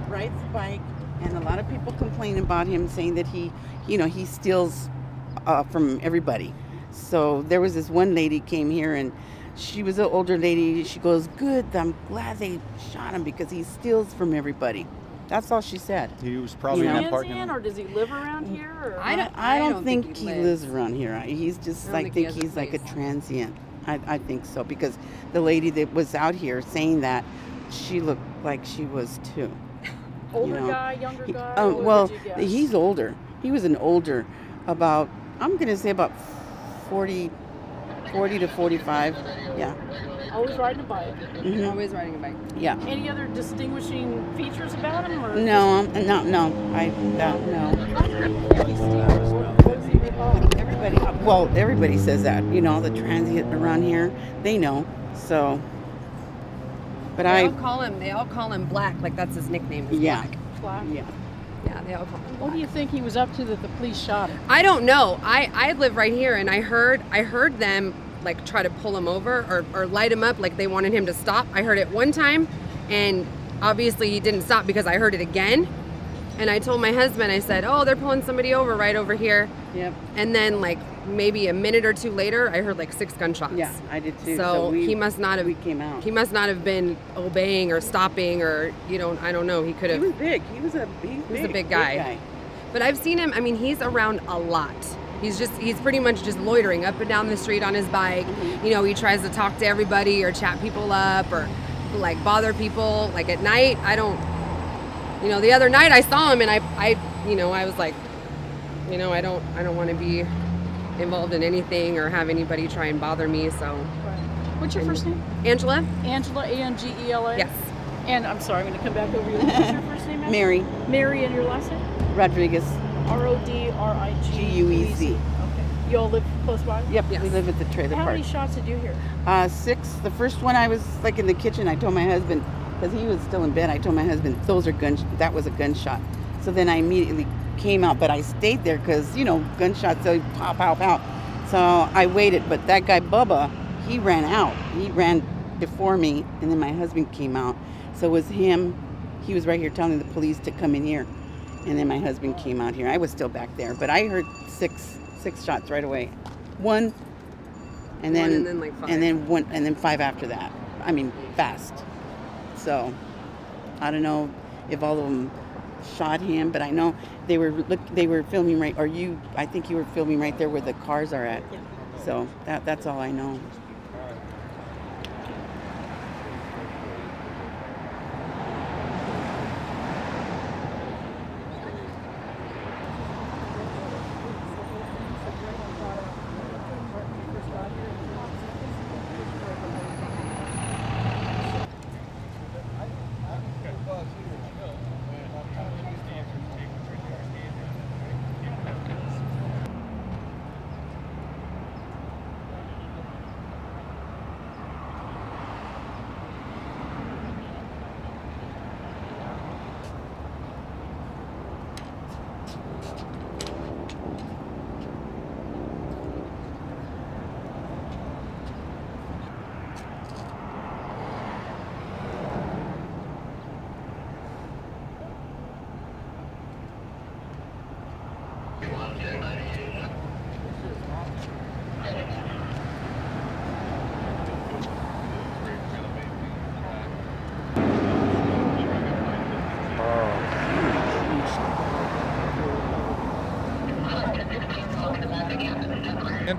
Rides the bike, and a lot of people complain about him, saying that he steals from everybody. So there was this one lady came here, and she was an older lady. She goes, "Good, I'm glad they shot him because he steals from everybody." That's all she said. He was probably in that parking lot. Or does he live around here? Or? I don't think he lives around here. He's just think he's like a transient. I think so, because the lady that was out here saying that, she looked like she was too. Older guy, younger guy? Well, he's older. He was an older, about, I'm going to say about 40 to 45. Yeah. Always riding a bike. Mm-hmm. Always riding a bike. Yeah. Any other distinguishing features about him? Or no. I don't know. Everybody says that. The transient around here, they know. So. But they all call him Black, like that's his nickname. Black. Black. Yeah. Yeah, they all call him Black. What do you think he was up to that the police shot him? I don't know. I live right here, and I heard them like try to pull him over or light him up, like they wanted him to stop. I heard it one time, and obviously he didn't stop because I heard it again. And I told my husband, I said, "Oh, they're pulling somebody over right over here." Yep. And then like maybe a minute or two later, I heard like 6 gunshots. Yeah, I did too. So he must not have. We came out. He must not have been obeying or stopping, or I don't know. He could have. He was big. He was a big guy. But I've seen him. I mean, he's around a lot. He's pretty much just loitering up and down the street on his bike. Mm-hmm. He tries to talk to everybody or chat people up or like bother people. Like at night, I don't. The other night I saw him and I was like, I don't want to be involved in anything or have anybody try and bother me. So. Right. What's your first name? Angela. Angela, Angela. Yes. And I'm sorry, I'm going to come back over you. What's your first name? Mary. Mary, and your last name? Rodriguez. Rodriguez. Okay. You all live close by? Yep. Yes. We live at the trailer park. How many shots did you hear? 6. The first one I was like in the kitchen. I told my husband, because he was still in bed, I told my husband, that was a gunshot. So then I immediately came out, but I stayed there because, gunshots, they pop, pow, pow. So I waited, but that guy, Bubba, he ran out. He ran before me, and then my husband came out. So it was him. He was right here telling the police to come in here. And then my husband came out here. I was still back there, but I heard six shots right away. One, and then like 5. And then 1, and then 5 after that. I mean, fast. So I don't know if all of them shot him, but I know they were filming I think you were filming right there where the cars are at. Yeah. So that's all I know.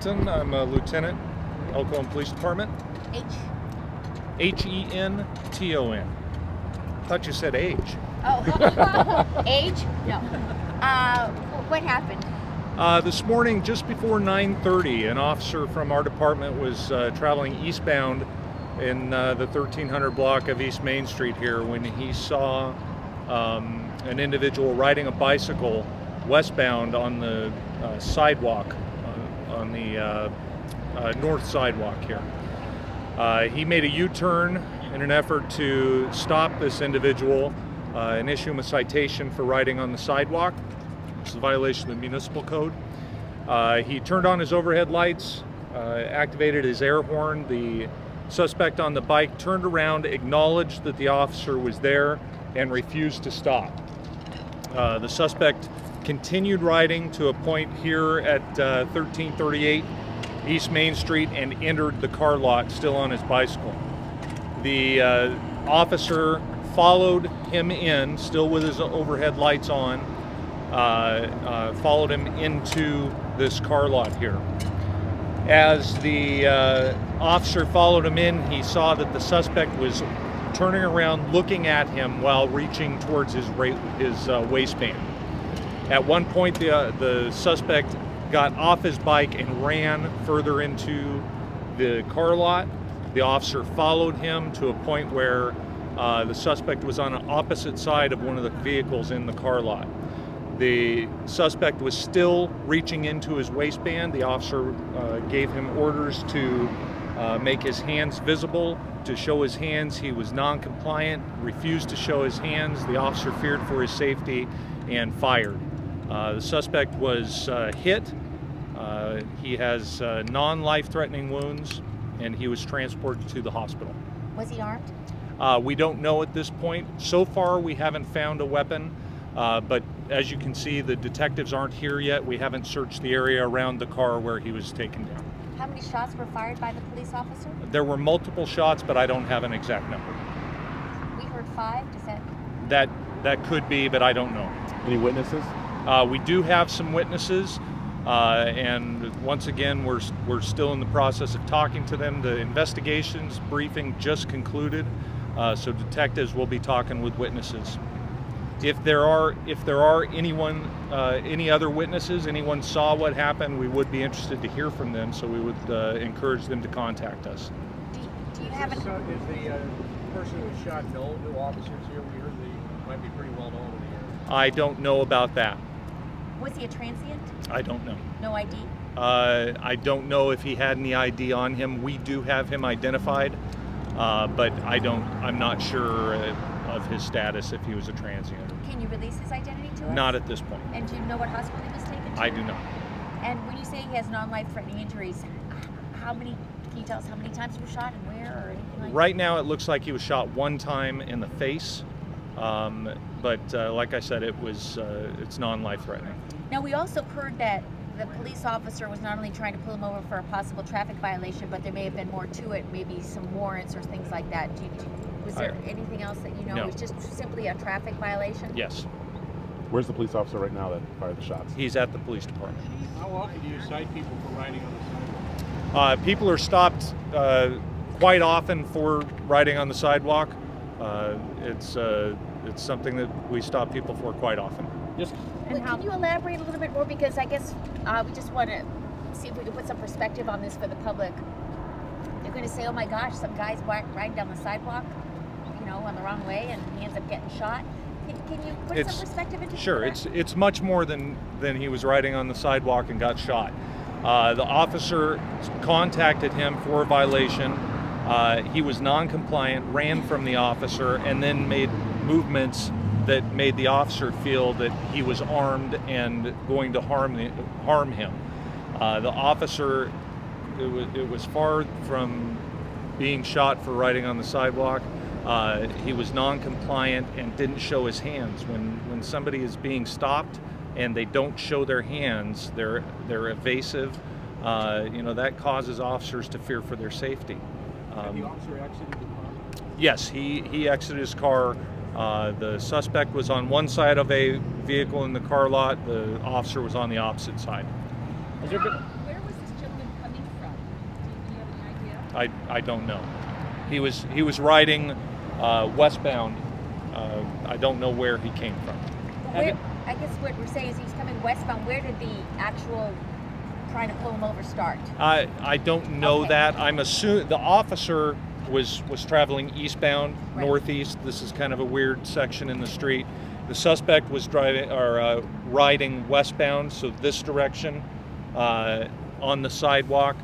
I'm a lieutenant, El Cajon Police Department. Henton. Thought you said age. Oh, age? No. What happened? This morning, just before 9:30, an officer from our department was traveling eastbound in the 1300 block of East Main Street here when he saw an individual riding a bicycle westbound on the sidewalk, on the north sidewalk here. He made a U-turn in an effort to stop this individual and issue him a citation for riding on the sidewalk. It's a violation of the municipal code. He turned on his overhead lights, activated his air horn. The suspect on the bike turned around, acknowledged that the officer was there, and refused to stop. The suspect continued riding to a point here at 1338 East Main Street and entered the car lot still on his bicycle. The officer followed him in, still with his overhead lights on, followed him into this car lot here. As the officer followed him in, he saw that the suspect was turning around looking at him while reaching towards his waistband. At one point, the suspect got off his bike and ran further into the car lot. The officer followed him to a point where the suspect was on the opposite side of one of the vehicles in the car lot. The suspect was still reaching into his waistband. The officer gave him orders to make his hands visible, to show his hands. He was non-compliant, refused to show his hands. The officer feared for his safety and fired. The suspect was hit. He has non-life-threatening wounds, and he was transported to the hospital. Was he armed? We don't know at this point. So far, we haven't found a weapon, but as you can see, the detectives aren't here yet. We haven't searched the area around the car where he was taken down. How many shots were fired by the police officer? There were multiple shots, but I don't have an exact number. We heard 5. Does that? That could be, but I don't know. Any witnesses? We do have some witnesses, and once again, we're still in the process of talking to them. The investigations briefing just concluded, so detectives will be talking with witnesses. If there are any other witnesses, anyone saw what happened, we would be interested to hear from them. So we would encourage them to contact us. Do you have an? Is the person who was shot known to officers here? We heard they might be pretty well known in the area. I don't know about that. Was he a transient? I don't know. No ID? I don't know if he had any ID on him. We do have him identified, but I'm not sure of his status if he was a transient. Can you release his identity to us? Not at this point. And do you know what hospital he was taken to? I do not. And when you say he has non-life-threatening injuries, can you tell us how many times he was shot and where or anything like that? Right now it looks like he was shot one time in the face, but like I said, it's non-life-threatening. Now, we also heard that the police officer was not only trying to pull him over for a possible traffic violation, but there may have been more to it, maybe some warrants or things like that. Was there anything else that you know? No. It was just simply a traffic violation? Yes. Where's the police officer right now that fired the shots? He's at the police department. How often do you cite people for riding on the sidewalk? People are stopped quite often for riding on the sidewalk. It's something that we stop people for quite often. Just Can you elaborate a little bit more? Because I guess we just want to see if we can put some perspective on this for the public. They're going to say, oh my gosh, some guy's riding down the sidewalk, on the wrong way, and he ends up getting shot. Can you put some perspective into Sure, that? it's much more than he was riding on the sidewalk and got shot. The officer contacted him for a violation. He was non-compliant, ran from the officer, and then made movements that made the officer feel that he was armed and going to harm him. The officer, it was far from being shot for riding on the sidewalk. He was non-compliant and didn't show his hands. When somebody is being stopped and they don't show their hands, they're evasive. that causes officers to fear for their safety. Had the officer exited the car? Yes, he exited his car. The suspect was on one side of a vehicle in the car lot. The officer was on the opposite side. Where was this gentleman coming from? Do you have any idea? I don't know. He was riding westbound. I don't know where he came from. I guess what we're saying is he's coming westbound. Where did the actual trying to pull him over start? I don't know Okay. that. I'm assuming the officer was traveling eastbound, Right. northeast. This is kind of a weird section in the street. The suspect was riding westbound, so this direction on the sidewalk.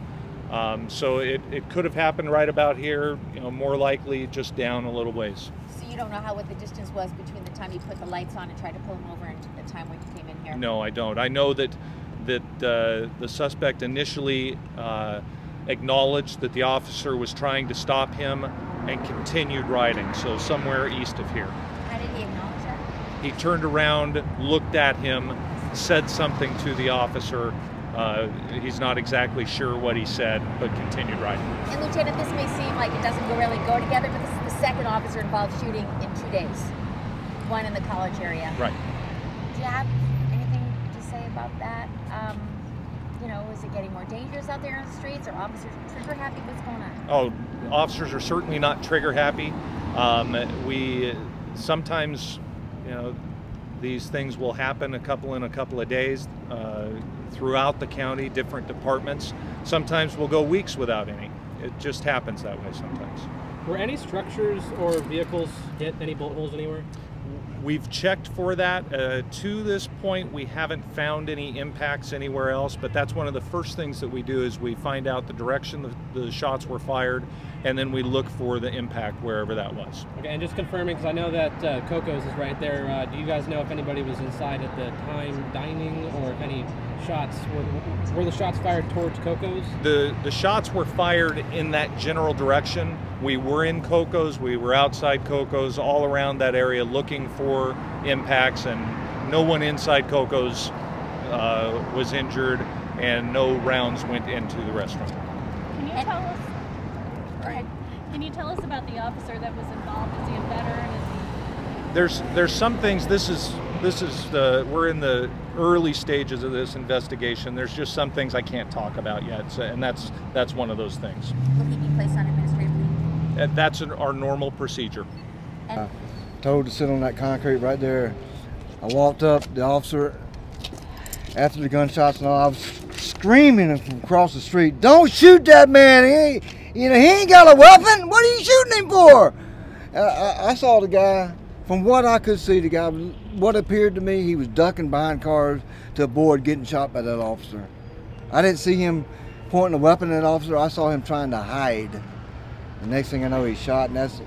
So it could have happened right about here. More likely just down a little ways. So you don't know what the distance was between the time you put the lights on and tried to pull him over and the time when you came in here? No, I don't. I know that the suspect initially acknowledged that the officer was trying to stop him and continued riding, so somewhere east of here. How did he acknowledge that? He turned around, looked at him, said something to the officer. He's not exactly sure what he said, but continued riding. And Lieutenant, this may seem like it doesn't really go together, but this is the second officer involved shooting in 2 days. One in the college area. Right. Do you have anything to say about that? Is it getting more dangerous out there in the streets? Are officers trigger happy? What's going on? Oh, officers are certainly not trigger happy. We sometimes, these things will happen in a couple of days throughout the county, different departments. Sometimes we'll go weeks without any. It just happens that way sometimes. Were any structures or vehicles hit? Any bullet holes anywhere? We've checked for that. To this point, we haven't found any impacts anywhere else, but that's one of the first things that we do is we find out the direction the shots were fired, and then we look for the impact wherever that was. Okay, and just confirming, because I know that Coco's is right there, do you guys know if anybody was inside at the time dining, or if any shots, were the shots fired towards Coco's? The shots were fired in that general direction. We were in Coco's, we were outside Coco's, all around that area looking for impacts, and no one inside Coco's was injured, and no rounds went into the restaurant. Can you tell us? Go ahead. Can you tell us about the officer that was involved? Is he a veteran? Is he... There's some things. This is we're in the early stages of this investigation. There's just some things I can't talk about yet, and that's one of those things. Will he be placed on administrative leave? That's our normal procedure. And Told to sit on that concrete right there. I walked up, the officer, after the gunshots and all, I was screaming from across the street, "Don't shoot that man! He ain't got a weapon! What are you shooting him for?" I saw the guy, from what I could see, the guy, what appeared to me, he was ducking behind cars to avoid getting shot by that officer. I didn't see him pointing a weapon at that officer. I saw him trying to hide. The next thing I know, he's shot, and that's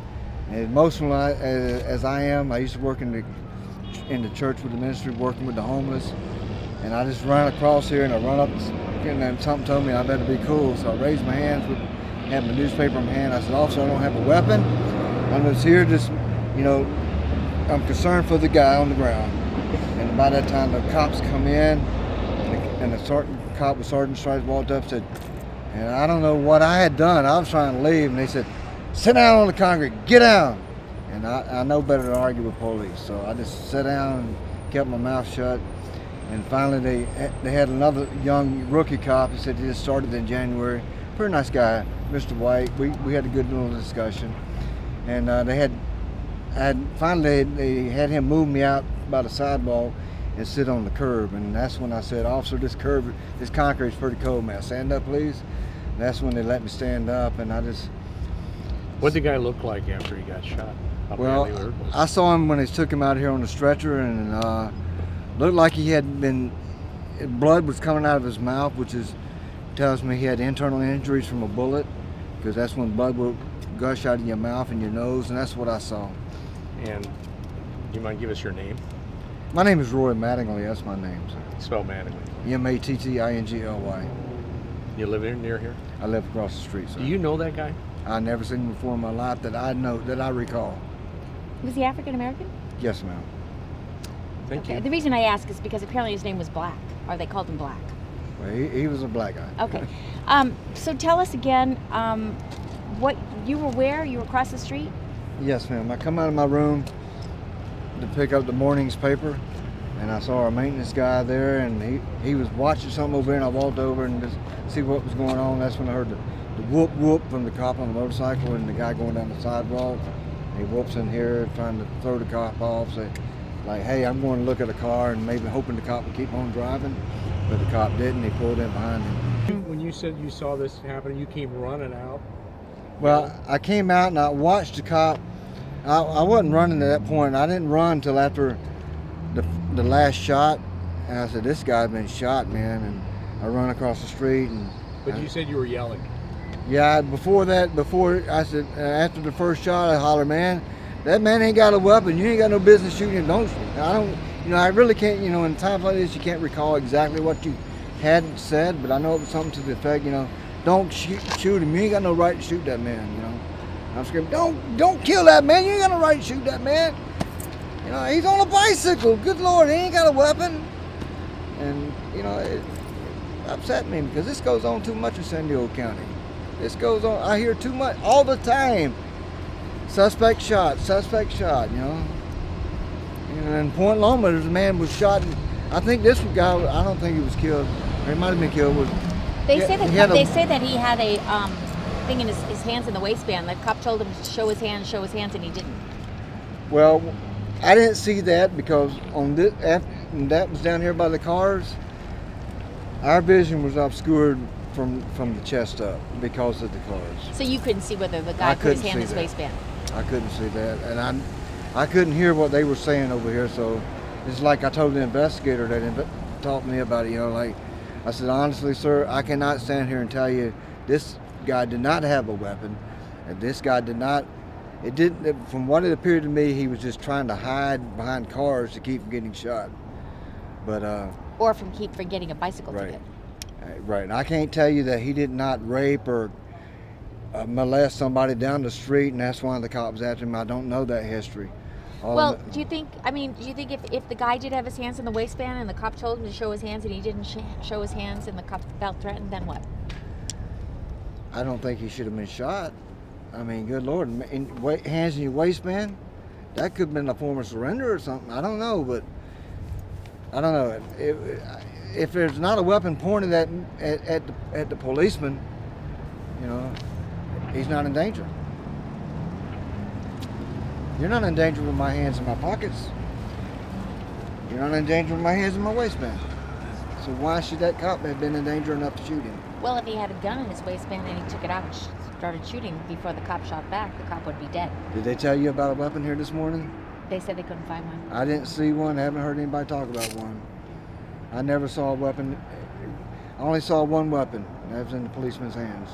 as emotional as I am. I used to work in the church with the ministry, working with the homeless, and I just ran across here, and I run up, and then something told me I better be cool. So I raised my hands, had my newspaper in my hand. I said, "Officer, I don't have a weapon. I'm just here, I'm concerned for the guy on the ground." And by that time, the cops come in, and the cop with Sergeant Stripes walked up and said, and I don't know what I had done. I was trying to leave, and they said, "Sit down on the concrete, get down." And I know better than argue with police, so I just sat down and kept my mouth shut. And finally, they had another young rookie cop. He said he just started in January. Pretty nice guy, Mr. White. We had a good little discussion, and finally they had him move me out by the sidewalk and sit on the curb. And that's when I said, "Officer, this concrete's pretty cold, man. Stand up, please." And that's when they let me stand up, and I just. What did the guy look like after he got shot? How Well, badly hurt was he? I saw him when they took him out here on the stretcher, and looked like he had been, blood was coming out of his mouth, which tells me he had internal injuries from a bullet, because that's when blood will gush out of your mouth and your nose, and that's what I saw. And do you mind give us your name? My name is Roy Mattingly. That's my name, sir. Spell Mattingly. Mattingly. You live near here? I live across the street, sir. Do you know that guy? I never seen him before in my life that I recall. Was he African American? Yes, ma'am. Thank Okay. you. The reason I ask is because apparently his name was Black, or they called him Black. Well, he was a black guy. Okay. So tell us again, what you were where? You were across the street? Yes, ma'am. I come out of my room to pick up the morning's paper, and I saw our maintenance guy there, and he was watching something over there, and I walked over and just see what was going on. That's when I heard the whoop whoop from the cop on the motorcycle and the guy going down the sidewalk. He whoops in here trying to throw the cop off, say, like, hey, I'm going to look at a car, and maybe hoping the cop would keep on driving, but the cop didn't. He pulled in behind him. When you said you saw this happen, you came running out. Well, I came out and I watched the cop. I wasn't running at that point. I didn't run until after the last shot, and I said, this guy's been shot, man, and I run across the street. But you said you were yelling. Yeah, before I said, after the first shot, I hollered, man, that man ain't got a weapon. You ain't got no business shooting him. I really can't, in times like this, you can't recall exactly what you had said, but I know it was something to the effect, don't shoot him. You ain't got no right to shoot that man, I'm screaming, don't kill that man. You ain't got no right to shoot that man. He's on a bicycle. Good Lord, he ain't got a weapon. And, it upset me because this goes on too much in San Diego County. This goes on, I hear too much all the time. Suspect shot, And in Point Loma, there's a man was shot. And I think this guy, I don't think he was killed. Or he might have been killed. They say that he had a thing in his hands in the waistband. The cop told him to show his hands, and he didn't. Well, I didn't see that because that was down here by the cars. Our vision was obscured from the chest up because of the cars. So you couldn't see whether the guy put his hand in his waistband? I couldn't see that, and I couldn't hear what they were saying over here. So it's like I told the investigator that talked to me about it. Like I said, honestly, sir, I cannot stand here and tell you this guy did not have a weapon, and this guy did not. It didn't. From what it appeared to me, he was just trying to hide behind cars to keep from getting shot. But or from getting a bicycle ticket. Right, and I can't tell you that he did not rape or molest somebody down the street, and that's why the cops after him. I don't know that history. Do you think if the guy did have his hands in the waistband and the cop told him to show his hands and he didn't show his hands and the cop felt threatened, then what? I don't think he should have been shot. I mean, good Lord, hands in your waistband? That could have been a form of surrender or something. I don't know, but I don't know. If there's not a weapon pointed at the policeman, he's not in danger. You're not in danger with my hands in my pockets. You're not in danger with my hands in my waistband. So why should that cop have been in danger enough to shoot him? Well, if he had a gun in his waistband and he took it out and started shooting before the cop shot back, the cop would be dead. Did they tell you about a weapon here this morning? They said they couldn't find one. I didn't see one. I haven't heard anybody talk about one. I never saw a weapon. I only saw one weapon, and that was in the policeman's hands.